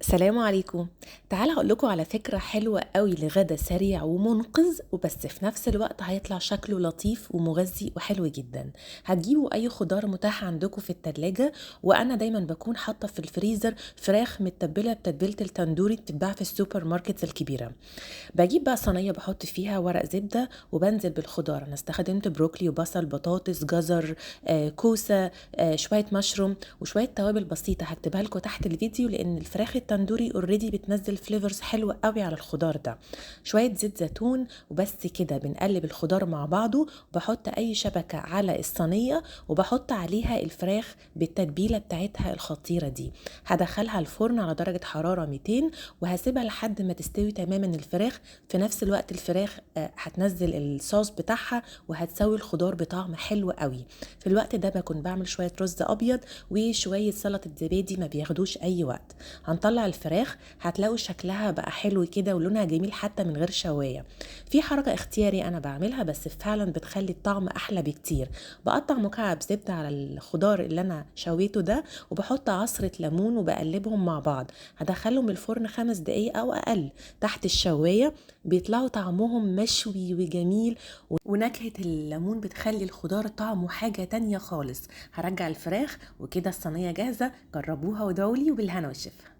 سلام عليكم. تعالى اقول لكم على فكرة حلوة قوي لغدا سريع ومنقذ، وبس في نفس الوقت هيطلع شكله لطيف ومغذي وحلو جدا. هتجيبوا اي خضار متاح عندكم في التلاجة، وانا دايما بكون حاطة في الفريزر فراخ متبلة بتتبيلة التندوري بتتباع في السوبر ماركتس الكبيرة. بجيب بقى صينية بحط فيها ورق زبدة وبنزل بالخضار. انا استخدمت بروكلي وبصل بطاطس جزر، كوسة، شوية مشروم وشوية توابل بسيطة هكتبها لكم تحت الفيديو، لان الفراخ التندوري اوريدي بتنزل فليفرز حلوة قوي على الخضار ده. شوية زيت زيتون وبس كده بنقلب الخضار مع بعضه. بحط اي شبكة على الصينية وبحط عليها الفراخ بالتتبيلة بتاعتها الخطيرة دي. هدخلها الفرن على درجة حرارة 200 وهسيبها لحد ما تستوي تماما الفراخ. في نفس الوقت الفراخ هتنزل الصوص بتاعها وهتسوي الخضار بطعم حلو قوي. في الوقت ده بكون بعمل شوية رز ابيض وشوية سلطة زبادي ما بياخدوش اي وقت. هنطلع الفراخ هتلاقوا شكلها بقى حلو كده ولونها جميل حتى من غير شواية. في حركة اختياري انا بعملها بس فعلا بتخلي الطعم احلى بكتير. بقطع مكعب زبدة على الخضار اللي انا شويته ده، وبحط عصرة ليمون وبقلبهم مع بعض. هدخلهم الفرن 5 دقايق او اقل تحت الشواية. بيطلعوا طعمهم مشوي وجميل، ونكهة الليمون بتخلي الخضار طعمه حاجة تانية خالص. هرجع الفراخ وكده الصينية جاهزة، جربوها وادعولي وبالهنا والشفا.